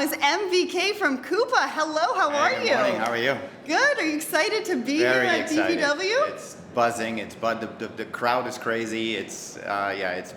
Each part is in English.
is MVK from Coupa. Hello, how are you? Good morning, how are you? Good. Are you excited to be Very here at excited. DPW? It's buzzing. The crowd is crazy. It's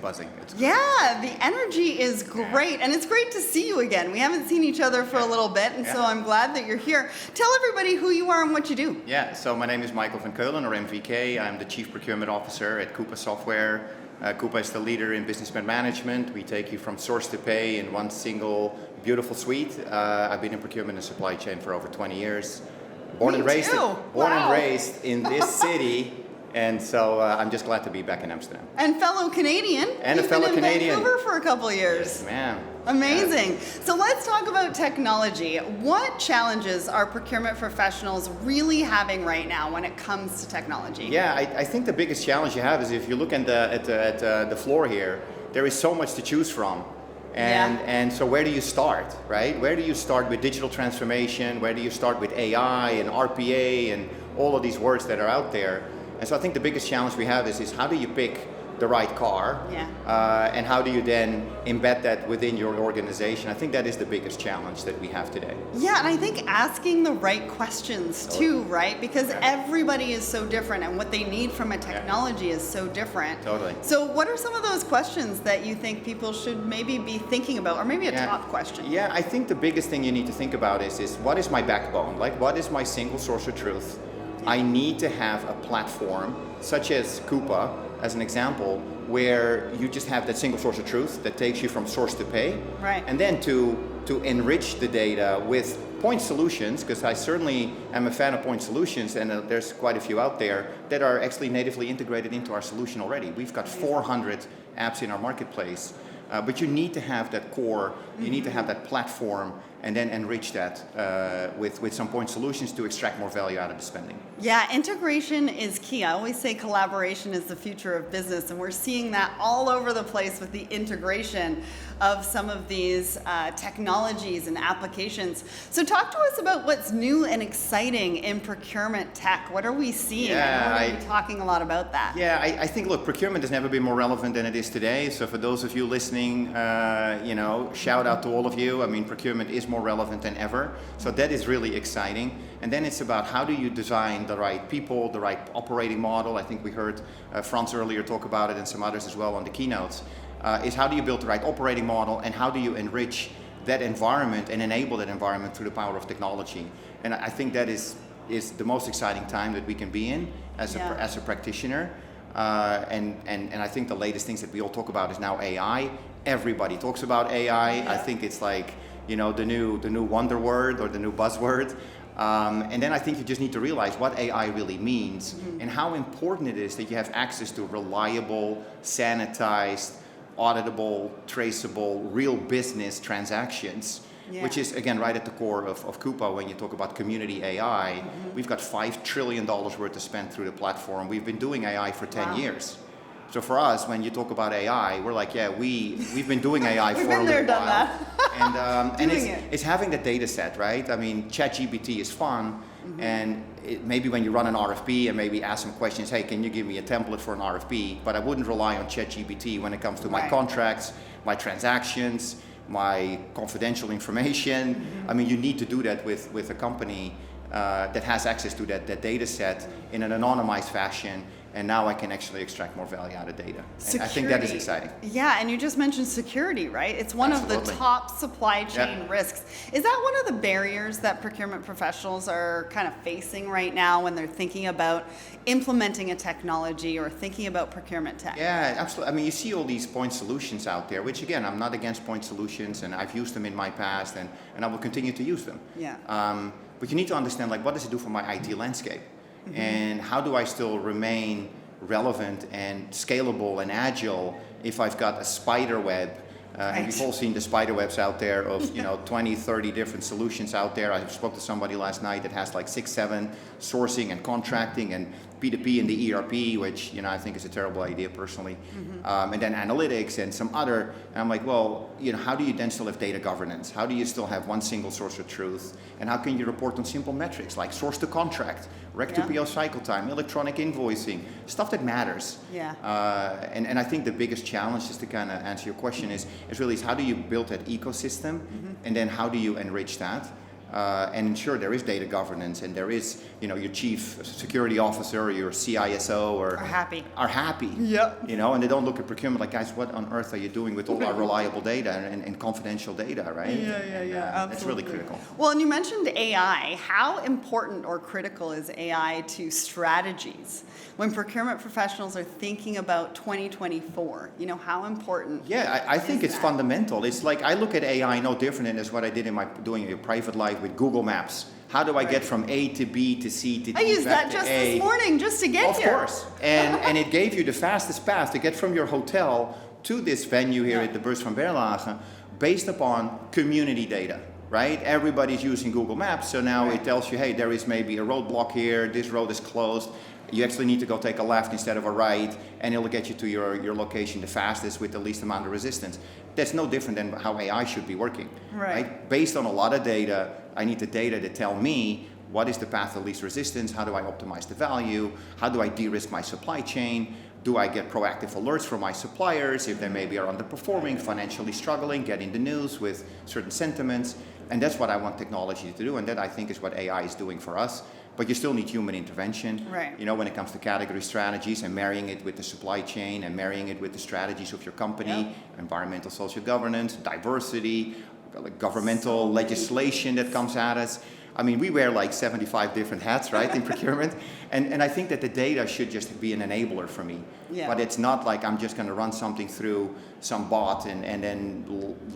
buzzing. It's Yeah, the energy is great, and it's great to see you again. We haven't seen each other for a little bit, and so I'm glad that you're here. Tell everybody who you are and what you do. Yeah, so my name is Michael van Keulen, or MVK. I'm the Chief Procurement Officer at Coupa Software. Coupa is the leader in business spend management. We take you from source to pay in one single beautiful suite. I've been in procurement and supply chain for over 20 years. Born and raised in this city. And so I'm just glad to be back in Amsterdam. And fellow Canadian. And You've a fellow been in Canadian. Vancouver for a couple of years. Yes, ma'am. Amazing. Yeah. So let's talk about technology. What challenges are procurement professionals really having right now when it comes to technology? Yeah, I think the biggest challenge you have is if you look at the floor here, there is so much to choose from. And so where do you start, right? Where do you start with digital transformation? Where do you start with AI and RPA and all of these words that are out there? And so I think the biggest challenge we have is how do you pick the right car? And how do you then embed that within your organization? I think that is the biggest challenge that we have today. Yeah, and I think asking the right questions too, right? Because everybody is so different and what they need from a technology is so different. Totally. So what are some of those questions that you think people should maybe be thinking about, or maybe a top question? Yeah, I think the biggest thing you need to think about is what is my backbone? Like, what is my single source of truth? I need to have a platform such as Coupa, as an example, where you just have that single source of truth that takes you from source to pay. Right. And then to enrich the data with point solutions, because I certainly am a fan of point solutions, and there's quite a few out there that are actually natively integrated into our solution already. We've got 400 apps in our marketplace. But you need to have that core, you need to have that platform, and then enrich that with some point solutions to extract more value out of the spending. Yeah, integration is key. I always say collaboration is the future of business, and we're seeing that all over the place with the integration of some of these technologies and applications. So talk to us about what's new and exciting in procurement tech. What are we seeing? Yeah, we're going to be talking a lot about that. Yeah, I think, look, procurement has never been more relevant than it is today. So for those of you listening, shout out to all of you. I mean, procurement is more relevant than ever. So that is really exciting. And then it's about how do you design the right people, the right operating model. I think we heard Frans earlier talk about it and some others as well on the keynotes. Is how do you build the right operating model and how do you enrich that environment and enable that environment through the power of technology. And I think that is the most exciting time that we can be in as a practitioner. And I think the latest things that we all talk about is now AI. Everybody talks about AI. I think it's like, the new wonder word or the new buzzword. And then I think you just need to realize what AI really means and how important it is that you have access to reliable, sanitized, auditable, traceable, real business transactions, which is, again, right at the core of Coupa when you talk about community AI. We've got $5 trillion worth to spend through the platform. We've been doing AI for 10 years. So for us, when you talk about AI, we're like, we've been doing AI for a little while. And it's having the data set, right? I mean, ChatGPT is fun, and maybe when you run an RFP and maybe ask some questions, hey, can you give me a template for an RFP? But I wouldn't rely on ChatGPT when it comes to my contracts, my transactions, my confidential information. I mean, you need to do that with a company that has access to that data set in an anonymized fashion. And now I can actually extract more value out of data. And I think that is exciting. Yeah, and you just mentioned security, right? It's one of the top supply chain risks. Is that one of the barriers that procurement professionals are kind of facing right now when they're thinking about implementing a technology or thinking about procurement tech? Yeah, absolutely. I mean, you see all these point solutions out there, which again, I'm not against point solutions, and I've used them in my past, and I will continue to use them. But you need to understand, like, what does it do for my IT landscape? And how do I still remain relevant and scalable and agile if I've got a spider web? And we've all seen the spider webs out there of 20, 30 different solutions out there. I spoke to somebody last night that has like 6, 7 sourcing and contracting and P2P in the ERP, which I think is a terrible idea personally. And then analytics and some other. And I'm like, well, how do you then still have data governance? How do you still have one single source of truth? And how can you report on simple metrics like source to contract, rec to PO cycle time, electronic invoicing, stuff that matters? And I think the biggest challenge, just to kind of answer your question, It's really how do you build that ecosystem, and then how do you enrich that? And ensure there is data governance, and there is, your chief security officer or your CISO Are happy. Yep. And they don't look at procurement like, guys, what on earth are you doing with all our reliable data and confidential data, right? Yeah. That's really critical. Well, and you mentioned AI. How important or critical is AI to strategies when procurement professionals are thinking about 2024? How important? Yeah, I think it's fundamental. It's like I look at AI no different than as what I did in my doing a private life with Google Maps. How do I get from A to B to C to D? I used that just this morning just to get here. Of course. And it gave you the fastest path to get from your hotel to this venue here at the Beurs van Berlage based upon community data, right? Everybody's using Google Maps, so now it tells you, hey, there is maybe a roadblock here, this road is closed. You actually need to go take a left instead of a right, and it'll get you to your location the fastest with the least amount of resistance. That's no different than how AI should be working, right? Based on a lot of data, I need the data to tell me what is the path of least resistance, how do I optimize the value, how do I de-risk my supply chain, do I get proactive alerts from my suppliers if they maybe are underperforming, financially struggling, getting the news with certain sentiments, and that's what I want technology to do, and that I think is what AI is doing for us. But you still need human intervention, when it comes to category strategies and marrying it with the supply chain and marrying it with the strategies of your company, environmental social governance, diversity, governmental legislation that comes at us. I mean, we wear like 75 different hats, right, in procurement. And I think that the data should just be an enabler for me. But it's not like I'm just going to run something through some bot and then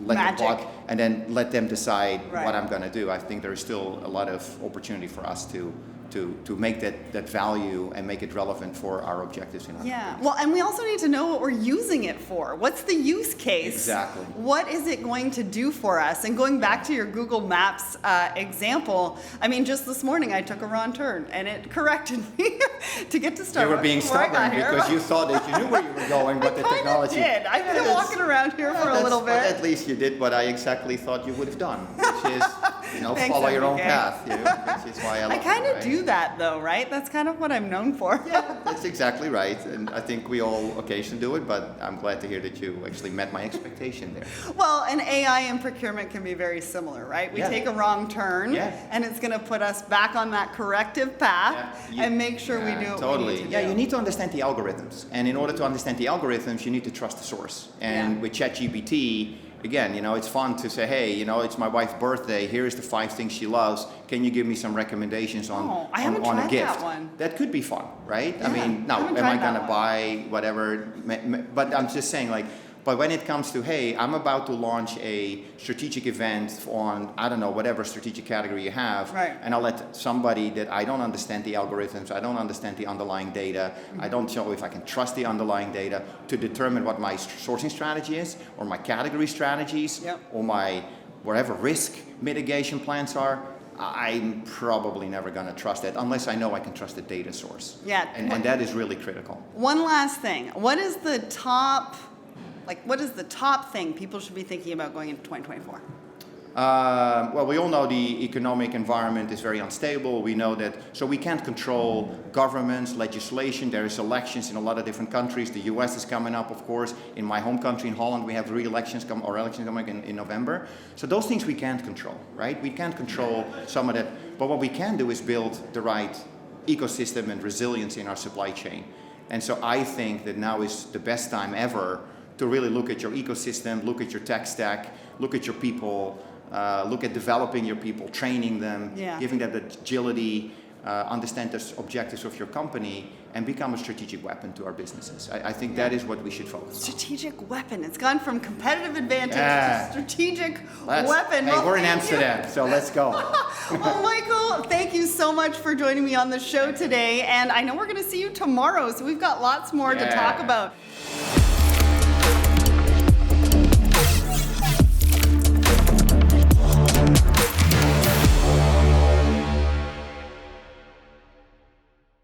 let the bot and then let them decide what I'm going to do. I think there is still a lot of opportunity for us to make that value and make it relevant for our objectives in our companies. Well, and we also need to know what we're using it for. What's the use case? Exactly. What is it going to do for us? And going back to your Google Maps example, I mean, just this morning I took a wrong turn and it corrected me to get to Starbucks. You were being stubborn because you thought that you knew where you were going, but the technology. I did. I've been walking around here for a little bit. But at least you did what I exactly thought you would have done, which is, follow your own path. Which is why I love I kind of do that though, right? That's kind of what I'm known for. Yeah, that's exactly right. And I think we all occasionally do it, but I'm glad to hear that you actually met my expectation there. Well, and AI and procurement can be very similar, right? We take a wrong turn and it's going to put us back on that corrective path and make sure we do what we need to do. Yeah, you need to understand the algorithms. And in order to understand the algorithms, you need to trust the source. And with ChatGPT, again, it's fun to say, hey, it's my wife's birthday. Here's the 5 things she loves. Can you give me some recommendations on a gift? That one. That could be fun, right? I mean, now, am I going to buy whatever? But I'm just saying, but when it comes to, hey, I'm about to launch a strategic event on, I don't know, whatever strategic category you have, and I'll let somebody that I don't understand the algorithms, I don't understand the underlying data, I don't know if I can trust the underlying data to determine what my sourcing strategy is, or my category strategies, or my whatever risk mitigation plans are. I'm probably never going to trust it unless I know I can trust the data source. And that is really critical. One last thing. What is the top thing people should be thinking about going into 2024? Well, we all know the economic environment is very unstable. We know that, so we can't control governments, legislation. There is elections in a lot of different countries. The US is coming up, of course. In my home country, in Holland, we have elections coming in November. So those things we can't control, right? We can't control some of that. But what we can do is build the right ecosystem and resilience in our supply chain. And so I think that now is the best time ever to really look at your ecosystem, look at your tech stack, look at your people, look at developing your people, training them, giving them the agility, understand the objectives of your company, and become a strategic weapon to our businesses. I think that is what we should focus on. Strategic weapon. It's gone from competitive advantage to strategic weapon. Hey, we're in Amsterdam, so let's go. Well, Michael, thank you so much for joining me on the show today. And I know we're going to see you tomorrow, so we've got lots more to talk about.